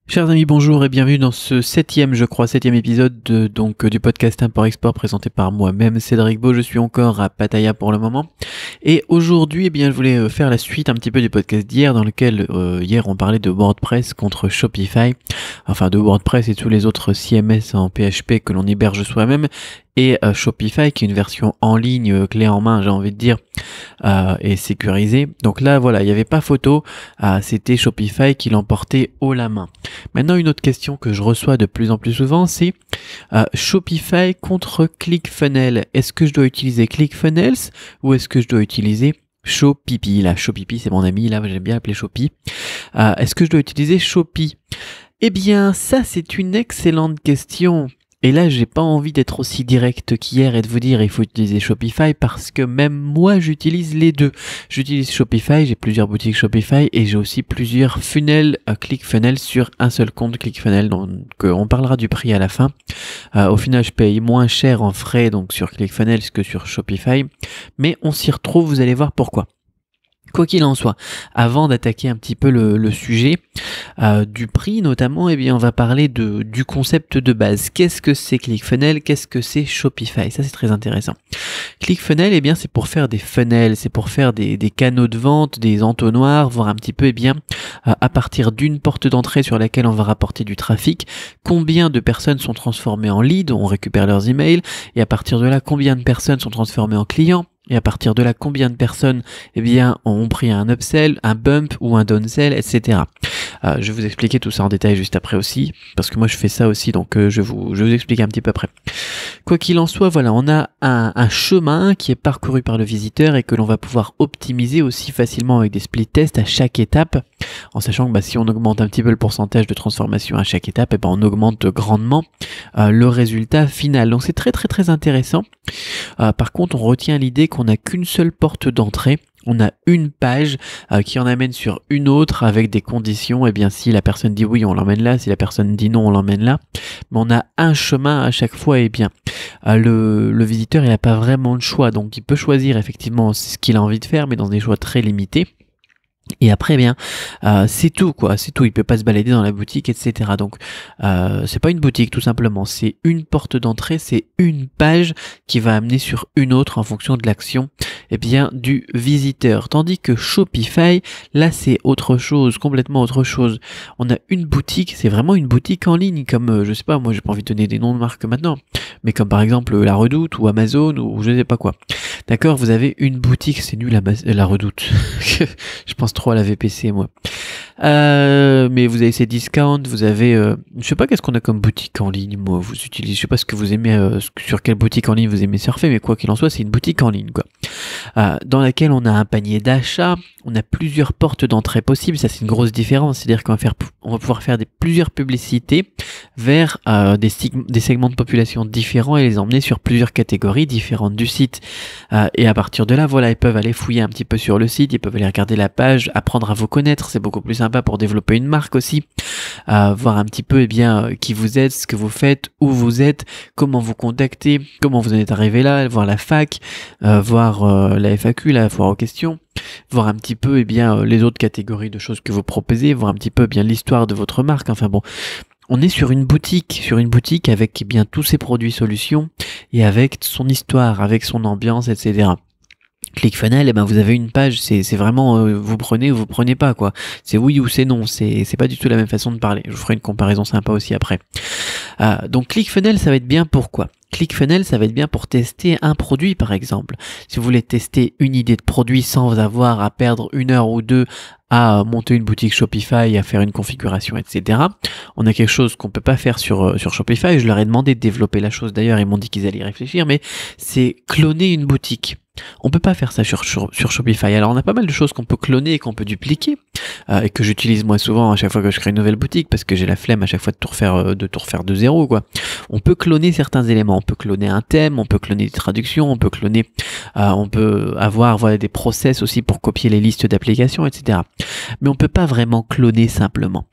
Chers amis, bonjour et bienvenue dans ce septième épisode du podcast Import-Export présenté par moi-même, Cédric Beau. Je suis encore à Pattaya pour le moment. Et aujourd'hui, je voulais faire la suite un petit peu du podcast d'hier, dans lequel hier on parlait de WordPress contre Shopify, enfin de WordPress et tous les autres CMS en PHP que l'on héberge soi-même, et Shopify qui est une version en ligne, clé en main, j'ai envie de dire, et sécurisée. Donc là, voilà, il n'y avait pas photo, c'était Shopify qui l'emportait haut la main. Maintenant, une autre question que je reçois de plus en plus souvent, c'est Shopify contre ClickFunnels. Est-ce que je dois utiliser ClickFunnels ou est-ce que je dois utiliser Shopipi? Là, Shopipi, c'est mon ami, là, j'aime bien l'appeler Shopi. Est-ce que je dois utiliser Shopi? Eh bien, ça, c'est une excellente question. Et là, j'ai pas envie d'être aussi direct qu'hier et de vous dire il faut utiliser Shopify parce que même moi, j'utilise les deux. J'utilise Shopify, j'ai plusieurs boutiques Shopify et j'ai aussi plusieurs funnels, ClickFunnels sur un seul compte ClickFunnels. Donc, on parlera du prix à la fin. Au final, je paye moins cher en frais donc sur ClickFunnels que sur Shopify. Mais on s'y retrouve, vous allez voir pourquoi. Quoi qu'il en soit, avant d'attaquer un petit peu le sujet du prix notamment, on va parler du concept de base. Qu'est-ce que c'est ClickFunnels? Qu'est-ce que c'est Shopify? Ça, c'est très intéressant. ClickFunnels, c'est pour faire des funnels, c'est pour faire des canaux de vente, des entonnoirs, voir un petit peu, à partir d'une porte d'entrée sur laquelle on va rapporter du trafic, combien de personnes sont transformées en leads, on récupère leurs emails, et à partir de là, combien de personnes sont transformées en clients. Et à partir de là, combien de personnes ont pris un upsell, un bump ou un downsell, etc. Je vais vous expliquer tout ça en détail juste après aussi, parce que moi je fais ça aussi, donc je vais vous expliquer un petit peu après. Quoi qu'il en soit, voilà, on a un chemin qui est parcouru par le visiteur et que l'on va pouvoir optimiser aussi facilement avec des split tests à chaque étape, en sachant que si on augmente un petit peu le pourcentage de transformation à chaque étape, on augmente grandement le résultat final. Donc c'est très très très intéressant. Par contre, on retient l'idée qu'on n'a qu'une seule porte d'entrée. On a une page qui en amène sur une autre avec des conditions. Si la personne dit oui, on l'emmène là. Si la personne dit non, on l'emmène là. Mais on a un chemin à chaque fois. Le visiteur, il n'a pas vraiment de choix. Donc, il peut choisir effectivement ce qu'il a envie de faire, mais dans des choix très limités. Et après, c'est tout, quoi. C'est tout. Il peut pas se balader dans la boutique, etc. Donc, c'est pas une boutique, tout simplement. C'est une porte d'entrée, c'est une page qui va amener sur une autre en fonction de l'action, du visiteur. Tandis que Shopify, là, c'est autre chose, complètement autre chose. On a une boutique, c'est vraiment une boutique en ligne, comme, je sais pas, moi, j'ai pas envie de donner des noms de marques maintenant, mais comme par exemple La Redoute ou Amazon ou je sais pas quoi. D'accord, vous avez une boutique, c'est nul La Redoute. Je pense trop à la VPC, moi. Mais vous avez ces discounts, vous avez... je sais pas qu'est-ce qu'on a comme boutique en ligne, moi. Vous utilisez, je sais pas ce que vous aimez, sur quelle boutique en ligne vous aimez surfer, mais quoi qu'il en soit, c'est une boutique en ligne, quoi. Dans laquelle on a un panier d'achat, on a plusieurs portes d'entrée possibles, ça c'est une grosse différence, c'est-à-dire qu'on va pouvoir faire plusieurs publicités vers des segments de population différents et les emmener sur plusieurs catégories différentes du site. Et à partir de là, voilà, ils peuvent aller fouiller un petit peu sur le site, ils peuvent aller regarder la page, apprendre à vous connaître, c'est beaucoup plus sympa pour développer une marque aussi, voir un petit peu qui vous êtes, ce que vous faites, où vous êtes, comment vous contactez, comment vous en êtes arrivé là, voir la fac, voir la FAQ, la foire aux questions, voir un petit peu les autres catégories de choses que vous proposez, voir un petit peu l'histoire de votre marque. Enfin bon, on est sur une boutique avec tous ses produits solutions et avec son histoire, avec son ambiance, etc. ClickFunnels, vous avez une page, c'est vraiment vous prenez ou vous prenez pas, quoi. C'est oui ou c'est non, c'est pas du tout la même façon de parler. Je vous ferai une comparaison sympa aussi après. Donc ClickFunnels, ça va être bien pour quoi? ClickFunnels, ça va être bien pour tester un produit, par exemple. Si vous voulez tester une idée de produit sans avoir à perdre 1 heure ou 2 à monter une boutique Shopify, à faire une configuration, etc. On a quelque chose qu'on peut pas faire sur Shopify. Je leur ai demandé de développer la chose, d'ailleurs, ils m'ont dit qu'ils allaient y réfléchir, mais c'est cloner une boutique. On peut pas faire ça sur Shopify. Alors on a pas mal de choses qu'on peut cloner et qu'on peut dupliquer, et que j'utilise moi souvent à chaque fois que je crée une nouvelle boutique parce que j'ai la flemme à chaque fois de tout refaire de zéro, quoi. On peut cloner certains éléments, on peut cloner un thème, on peut cloner des traductions, on peut cloner, on peut avoir des process aussi pour copier les listes d'applications, etc. Mais on peut pas vraiment cloner simplement.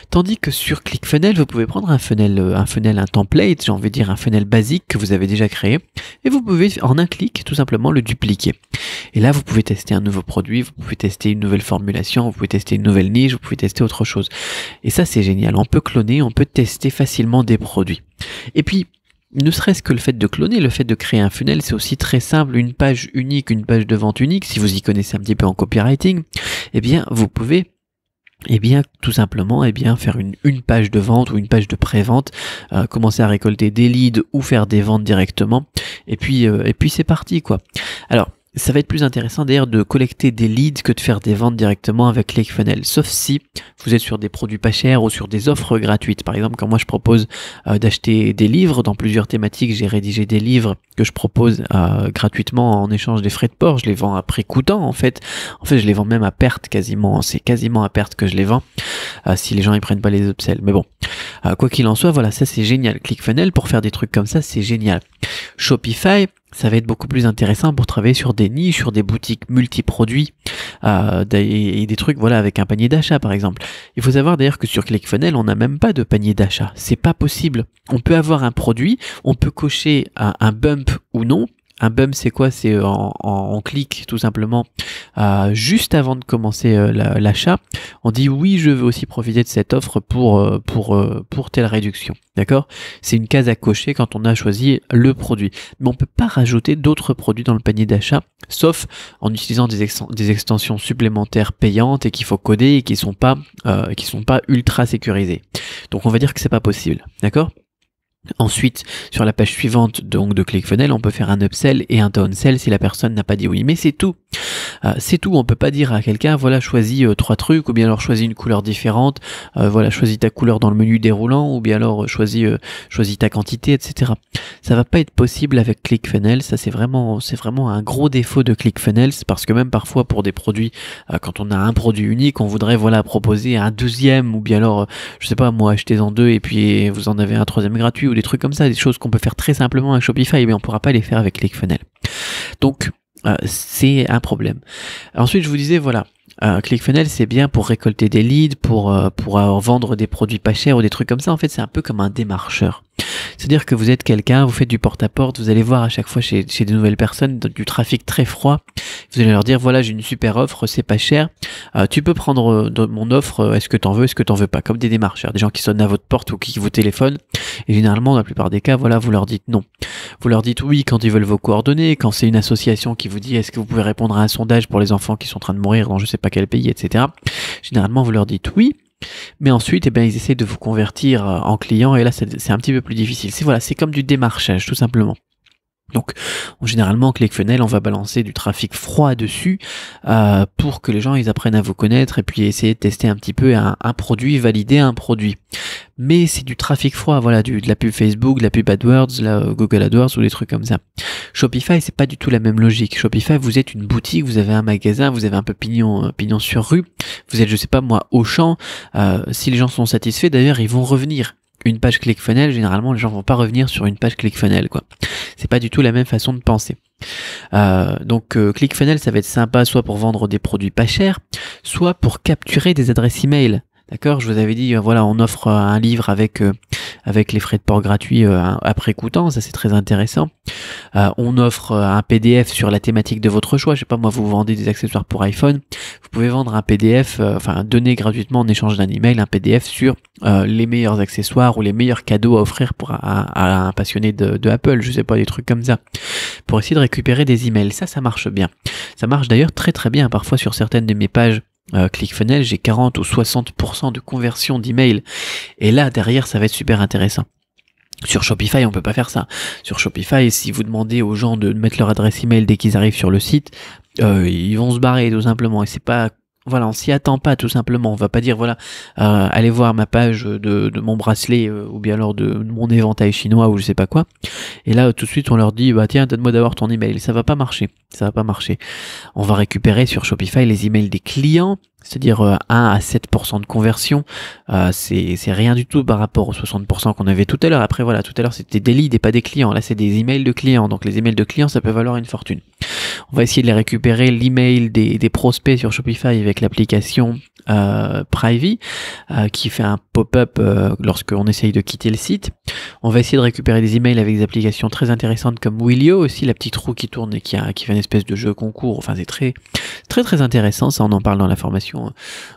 Tandis que sur ClickFunnels, vous pouvez prendre un template, j'ai envie de dire un funnel basique que vous avez déjà créé, et vous pouvez en un clic tout simplement le dupliquer dupliquer. Et là, vous pouvez tester un nouveau produit, vous pouvez tester une nouvelle formulation, vous pouvez tester une nouvelle niche, vous pouvez tester autre chose. Et ça, c'est génial. On peut cloner, on peut tester facilement des produits. Et puis, ne serait-ce que le fait de cloner, le fait de créer un funnel, c'est aussi très simple. Une page unique, une page de vente unique, si vous y connaissez un petit peu en copywriting, eh bien, vous pouvez tout simplement, faire une page de vente ou une page de pré-vente, commencer à récolter des leads ou faire des ventes directement, et puis c'est parti, quoi. Alors, ça va être plus intéressant d'ailleurs de collecter des leads que de faire des ventes directement avec ClickFunnels, sauf si vous êtes sur des produits pas chers ou sur des offres gratuites. Par exemple, quand moi je propose d'acheter des livres dans plusieurs thématiques, j'ai rédigé des livres que je propose gratuitement en échange des frais de port. Je les vends à prix coûtant en fait. Je les vends même à perte quasiment. C'est quasiment à perte que je les vends si les gens ils prennent pas les upsells. Mais bon, quoi qu'il en soit, voilà, ça c'est génial. ClickFunnels pour faire des trucs comme ça, c'est génial. Shopify, ça va être beaucoup plus intéressant pour travailler sur des niches, sur des boutiques multi-produits et des trucs voilà avec un panier d'achat par exemple. Il faut savoir d'ailleurs que sur ClickFunnels, on n'a même pas de panier d'achat. C'est pas possible. On peut avoir un produit, on peut cocher un bump ou non. Un bump, c'est quoi? C'est on clique tout simplement juste avant de commencer l'achat. On dit oui, je veux aussi profiter de cette offre pour telle réduction. D'accord? C'est une case à cocher quand on a choisi le produit. Mais on peut pas rajouter d'autres produits dans le panier d'achat, sauf en utilisant des extensions supplémentaires payantes et qu'il faut coder et qui sont pas ultra sécurisées. Donc on va dire que c'est pas possible. D'accord? Ensuite, sur la page suivante donc de ClickFunnels, on peut faire un upsell et un downsell si la personne n'a pas dit oui. Mais c'est tout. C'est tout. On peut pas dire à quelqu'un voilà choisis 3 trucs ou bien alors choisis une couleur différente. Voilà choisis ta couleur dans le menu déroulant ou bien alors choisis ta quantité, etc. Ça va pas être possible avec ClickFunnels. Ça c'est vraiment un gros défaut de ClickFunnels parce que même parfois pour des produits, quand on a un produit unique, on voudrait voilà proposer un deuxième ou bien alors je sais pas moi achetez-en 2 et puis vous en avez un troisième gratuit ou des trucs comme ça, des choses qu'on peut faire très simplement avec Shopify, mais on pourra pas les faire avec ClickFunnels. Donc c'est un problème. Ensuite, je vous disais voilà, ClickFunnels c'est bien pour récolter des leads, pour vendre des produits pas chers ou des trucs comme ça. En fait, c'est un peu comme un démarcheur. C'est-à-dire que vous êtes quelqu'un, vous faites du porte-à-porte, vous allez voir à chaque fois chez des nouvelles personnes du trafic très froid. Vous allez leur dire voilà j'ai une super offre, c'est pas cher, tu peux prendre mon offre, est-ce que t'en veux, est-ce que t'en veux pas, comme des démarcheurs, des gens qui sonnent à votre porte ou qui vous téléphonent. Et généralement dans la plupart des cas voilà vous leur dites non. Vous leur dites oui quand ils veulent vos coordonnées, quand c'est une association qui vous dit est-ce que vous pouvez répondre à un sondage pour les enfants qui sont en train de mourir dans je sais pas quel pays, etc. Généralement vous leur dites oui. Mais ensuite, ils essaient de vous convertir en client et là, c'est un petit peu plus difficile. C'est comme du démarchage, tout simplement. Donc, généralement, ClickFunnels, on va balancer du trafic froid dessus pour que les gens ils apprennent à vous connaître et puis essayer de tester un petit peu un produit, valider un produit. Mais c'est du trafic froid, voilà, de la pub Facebook, de la pub AdWords, Google AdWords ou des trucs comme ça. Shopify, c'est pas du tout la même logique. Shopify, vous êtes une boutique, vous avez un magasin, vous avez un peu pignon sur rue, vous êtes, je sais pas moi, Auchan. Si les gens sont satisfaits, d'ailleurs, ils vont revenir. Une page ClickFunnels, généralement, les gens vont pas revenir sur une page ClickFunnels, quoi. C'est pas du tout la même façon de penser. Donc ClickFunnels, ça va être sympa soit pour vendre des produits pas chers, soit pour capturer des adresses email. D'accord, je vous avais dit, voilà, on offre un livre avec les frais de port gratuits après coûtant, ça c'est très intéressant. On offre un PDF sur la thématique de votre choix. Je sais pas, moi, vous vendez des accessoires pour iPhone, vous pouvez vendre un PDF, donner gratuitement en échange d'un email un PDF sur les meilleurs accessoires ou les meilleurs cadeaux à offrir à un passionné de Apple, je sais pas, des trucs comme ça, pour essayer de récupérer des emails. Ça marche bien. Ça marche d'ailleurs très très bien. Parfois sur certaines de mes pages ClickFunnels, j'ai 40 ou 60% de conversion d'email. Et là, derrière, ça va être super intéressant. Sur Shopify, on peut pas faire ça. Sur Shopify, si vous demandez aux gens de mettre leur adresse email dès qu'ils arrivent sur le site, ils vont se barrer tout simplement. Et c'est pas, voilà, on s'y attend pas tout simplement. On va pas dire voilà, allez voir ma page de mon bracelet ou bien alors de mon éventail chinois ou je sais pas quoi. Et là tout de suite on leur dit bah tiens donne-moi d'abord ton email. Ça va pas marcher. Ça va pas marcher. On va récupérer sur Shopify les emails des clients. C'est-à-dire 1 à 7% de conversion, c'est rien du tout par rapport aux 60% qu'on avait tout à l'heure. Après voilà, tout à l'heure c'était des leads et pas des clients, là c'est des emails de clients, donc les emails de clients ça peut valoir une fortune. On va essayer de les récupérer, l'email des prospects sur Shopify avec l'application Privy qui fait un pop-up lorsqu'on essaye de quitter le site. On va essayer de récupérer des emails avec des applications très intéressantes comme Willio aussi, la petite roue qui tourne et qui fait une espèce de jeu concours. Enfin, c'est très très intéressant. Ça, on en parle dans la formation.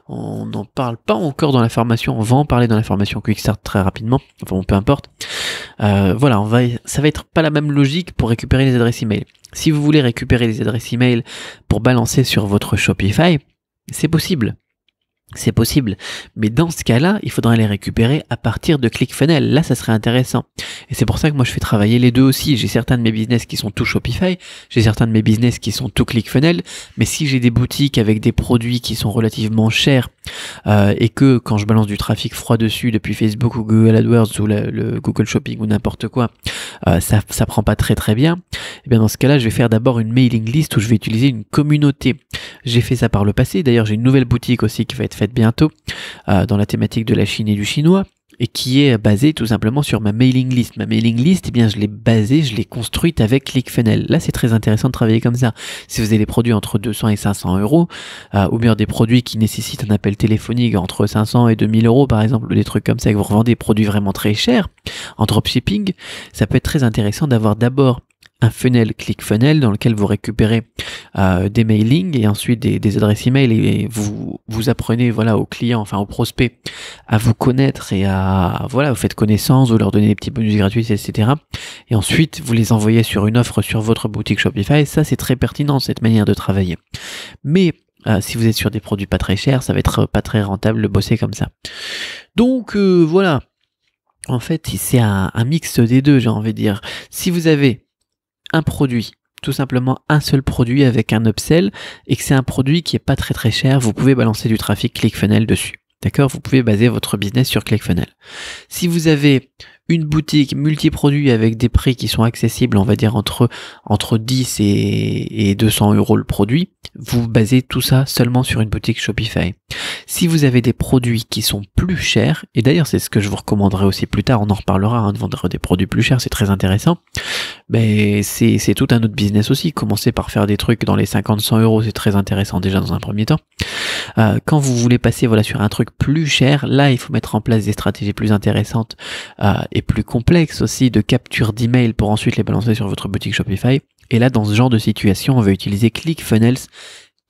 On n'en parle pas encore dans la formation. On va en parler dans la formation Quickstart très rapidement. Enfin, bon, peu importe. Voilà, ça va être pas la même logique pour récupérer les adresses email. Si vous voulez récupérer les adresses email pour balancer sur votre Shopify, c'est possible. C'est possible, mais dans ce cas-là, il faudra les récupérer à partir de ClickFunnels. Là, ça serait intéressant. Et c'est pour ça que moi, je fais travailler les deux aussi. J'ai certains de mes business qui sont tout Shopify, j'ai certains de mes business qui sont tout ClickFunnels, mais si j'ai des boutiques avec des produits qui sont relativement chers et que quand je balance du trafic froid dessus depuis Facebook ou Google AdWords ou le Google Shopping ou n'importe quoi, ça prend pas très bien, et bien dans ce cas-là, je vais faire d'abord une mailing list où je vais utiliser une communauté. J'ai fait ça par le passé. D'ailleurs, j'ai une nouvelle boutique aussi qui va être faite bientôt dans la thématique de la Chine et du chinois et qui est basée tout simplement sur ma mailing list. Ma mailing list, eh bien, je l'ai construite avec ClickFunnels. Là, c'est très intéressant de travailler comme ça. Si vous avez des produits entre 200 et 500 euros, ou bien des produits qui nécessitent un appel téléphonique entre 500 et 2000 euros, par exemple, ou des trucs comme ça, que vous revendez des produits vraiment très chers en dropshipping, ça peut être très intéressant d'avoir d'abord un funnel ClickFunnels dans lequel vous récupérez des mailings et ensuite des adresses email et vous apprenez aux clients, enfin aux prospects à vous connaître et vous faites connaissance, vous leur donnez des petits bonus gratuits, etc. Et ensuite vous les envoyez sur une offre sur votre boutique Shopify. Ça, c'est très pertinent, cette manière de travailler. Mais si vous êtes sur des produits pas très chers, ça va être pas très rentable de bosser comme ça. Donc voilà. En fait, c'est un mix des deux, j'ai envie de dire. Si vous avez un produit, tout simplement un seul produit avec un upsell, et que c'est un produit qui est pas très cher, vous pouvez balancer du trafic ClickFunnels dessus. D'accord? Vous pouvez baser votre business sur ClickFunnels. Si vous avez une boutique multi-produits avec des prix qui sont accessibles, on va dire entre 10 et 200 euros le produit, vous basez tout ça seulement sur une boutique Shopify. Si vous avez des produits qui sont plus chers, et d'ailleurs c'est ce que je vous recommanderais aussi plus tard, on en reparlera, de vendre des produits plus chers, c'est très intéressant, mais c'est tout un autre business aussi. Commencez par faire des trucs dans les 50-100 euros, c'est très intéressant déjà dans un premier temps. Quand vous voulez passer sur un truc plus cher, là il faut mettre en place des stratégies plus intéressantes et plus complexes aussi de capture d'email pour ensuite les balancer sur votre boutique Shopify. Et là, dans ce genre de situation, on va utiliser ClickFunnels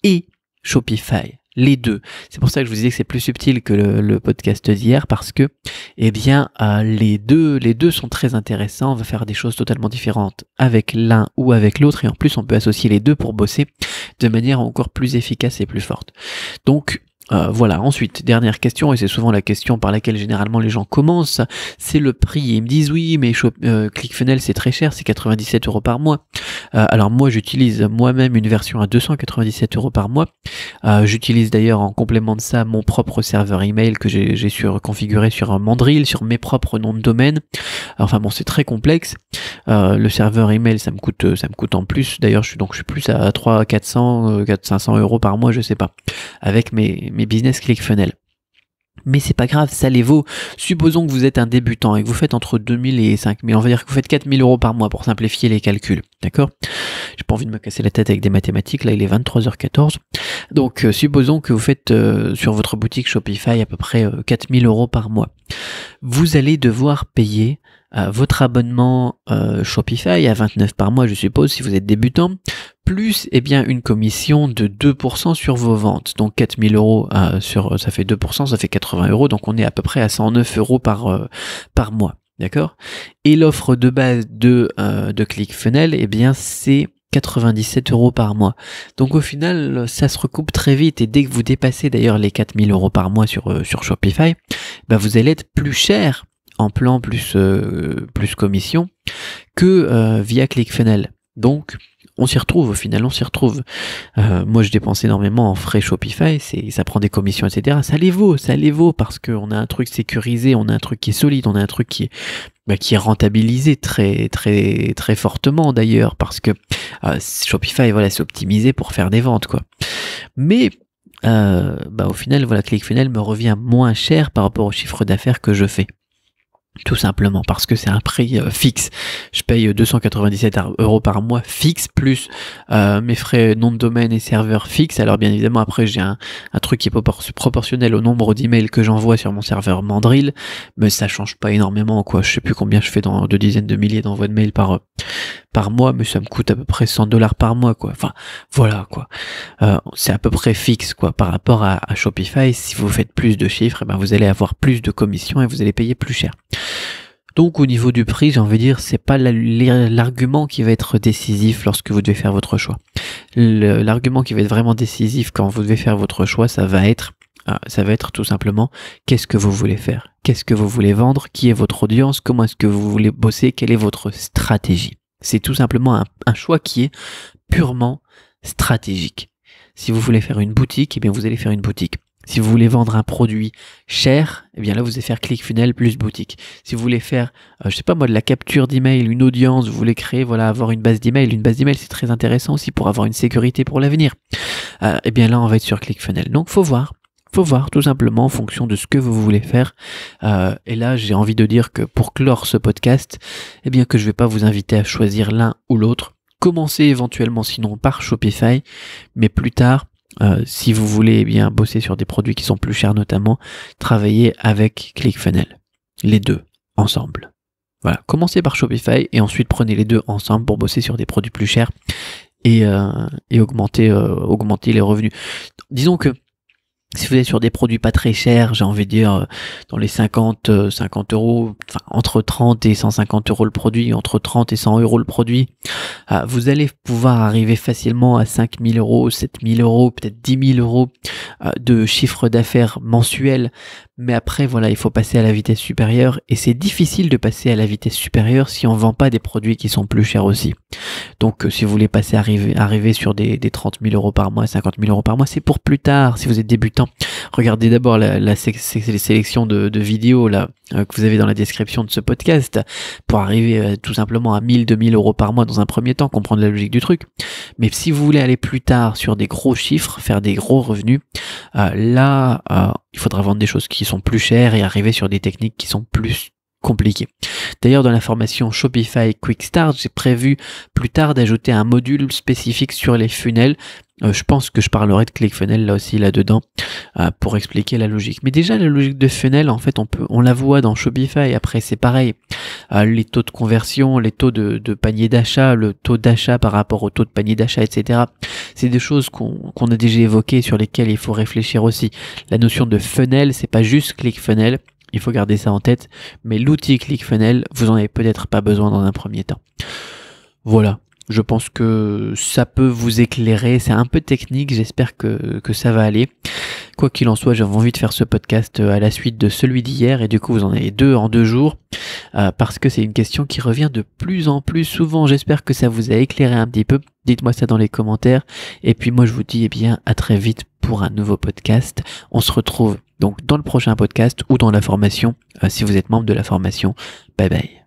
et Shopify. Les deux. C'est pour ça que je vous disais que c'est plus subtil que le podcast d'hier parce que, les deux sont très intéressants. On va faire des choses totalement différentes avec l'un ou avec l'autre et en plus on peut associer les deux pour bosser de manière encore plus efficace et plus forte. Donc, voilà. Ensuite, dernière question, et c'est souvent la question par laquelle généralement les gens commencent, c'est le prix. Ils me disent oui, mais ClickFunnels c'est très cher, c'est 97 euros par mois. Alors moi j'utilise moi-même une version à 297 euros par mois. J'utilise d'ailleurs en complément de ça mon propre serveur email que j'ai configuré sur Mandrill, sur mes propres noms de domaine. Enfin bon, c'est très complexe. Le serveur email ça me coûte en plus. D'ailleurs je suis plus à 300, 400, 500 euros par mois, je sais pas, avec mes business ClickFunnels. Mais c'est pas grave, ça les vaut. Supposons que vous êtes un débutant et que vous faites entre 2000 et 5000, on va dire que vous faites 4000 euros par mois pour simplifier les calculs, d'accord? J'ai pas envie de me casser la tête avec des mathématiques, là il est 23h14. Donc supposons que vous faites sur votre boutique Shopify à peu près 4000 euros par mois. Vous allez devoir payer votre abonnement Shopify à 29 par mois, je suppose, si vous êtes débutant, plus une commission de 2% sur vos ventes. Donc 4000 euros ça fait 2%, ça fait 80 euros, donc on est à peu près à 109 euros par mois. D'accord? Et l'offre de base de ClickFunnels, c'est 97 euros par mois. Donc au final, ça se recoupe très vite et dès que vous dépassez d'ailleurs les 4000 euros par mois sur Shopify, vous allez être plus cher en plan plus commission que via ClickFunnels. Donc on s'y retrouve au final, moi je dépense énormément en frais Shopify, ça prend des commissions, etc. Ça les vaut parce qu'on a un truc sécurisé, on a un truc qui est solide, on a un truc qui est rentabilisé très très très fortement d'ailleurs, parce que Shopify c'est optimisé pour faire des ventes quoi. Mais au final ClickFunnels me revient moins cher par rapport au chiffre d'affaires que je fais. Tout simplement parce que c'est un prix fixe. Je paye 297 € par mois fixe, plus mes frais nom de domaine et serveur fixe. Alors bien évidemment après j'ai un truc qui est proportionnel au nombre d'emails que j'envoie sur mon serveur Mandrill, mais ça change pas énormément quoi. Je sais plus combien je fais de dizaines de milliers d'envois de mails par mois, mais ça me coûte à peu près 100 $ par mois quoi. Enfin voilà quoi. C'est à peu près fixe quoi par rapport à Shopify. Si vous faites plus de chiffres, vous allez avoir plus de commissions et vous allez payer plus cher. Donc au niveau du prix, j'ai envie de dire, c'est pas l'argument qui va être décisif lorsque vous devez faire votre choix. L'argument qui va être vraiment décisif quand vous devez faire votre choix, ça va être tout simplement qu'est-ce que vous voulez faire, qu'est-ce que vous voulez vendre, qui est votre audience, comment est-ce que vous voulez bosser, quelle est votre stratégie. C'est tout simplement un choix qui est purement stratégique. Si vous voulez faire une boutique, vous allez faire une boutique. Si vous voulez vendre un produit cher, là vous allez faire ClickFunnels plus boutique. Si vous voulez faire, de la capture d'email, une audience, vous voulez créer, avoir une base d'email. Une base d'email c'est très intéressant aussi pour avoir une sécurité pour l'avenir. Là on va être sur ClickFunnels. Donc faut voir tout simplement en fonction de ce que vous voulez faire. Et là j'ai envie de dire que pour clore ce podcast, que je vais pas vous inviter à choisir l'un ou l'autre. Commencez éventuellement sinon par Shopify, mais plus tard, si vous voulez bosser sur des produits qui sont plus chers notamment, travaillez avec ClickFunnels. Les deux ensemble. Voilà, commencez par Shopify et ensuite prenez les deux ensemble pour bosser sur des produits plus chers et augmenter les revenus. Disons que si vous êtes sur des produits pas très chers, j'ai envie de dire dans les 50 €, entre 30 et 150 € le produit, entre 30 et 100 € le produit, vous allez pouvoir arriver facilement à 5 000 €, 7 000 €, peut-être 10 000 € de chiffre d'affaires mensuel. Mais après, il faut passer à la vitesse supérieure et c'est difficile de passer à la vitesse supérieure si on vend pas des produits qui sont plus chers aussi. Donc, si vous voulez arriver sur des 30 000 € par mois, 50 000 € par mois, c'est pour plus tard. Si vous êtes débutant, regardez d'abord la sélection de vidéos là que vous avez dans la description de ce podcast pour arriver tout simplement à 1000, 2000 € par mois dans un premier temps, comprendre la logique du truc. Mais si vous voulez aller plus tard sur des gros chiffres, faire des gros revenus, il faudra vendre des choses qui sont plus chères et arriver sur des techniques qui sont plus compliquées. D'ailleurs, dans la formation Shopify Quick Start, j'ai prévu plus tard d'ajouter un module spécifique sur les funnels. Je pense que je parlerai de ClickFunnels là-dedans pour expliquer la logique. Mais déjà, la logique de funnel, en fait, on la voit dans Shopify. Après, c'est pareil. Les taux de conversion, les taux de panier d'achat, le taux d'achat par rapport au taux de panier d'achat, etc. C'est des choses qu'on a déjà évoquées sur lesquelles il faut réfléchir aussi. La notion de funnel, c'est pas juste ClickFunnels. Il faut garder ça en tête. Mais l'outil ClickFunnels, vous en avez peut-être pas besoin dans un premier temps. Voilà. Je pense que ça peut vous éclairer. C'est un peu technique, j'espère que ça va aller. Quoi qu'il en soit, j'avais envie de faire ce podcast à la suite de celui d'hier et du coup vous en avez deux en 2 jours parce que c'est une question qui revient de plus en plus souvent. J'espère que ça vous a éclairé un petit peu. Dites-moi ça dans les commentaires et puis moi je vous dis à très vite pour un nouveau podcast. On se retrouve donc dans le prochain podcast ou dans la formation si vous êtes membre de la formation. Bye bye.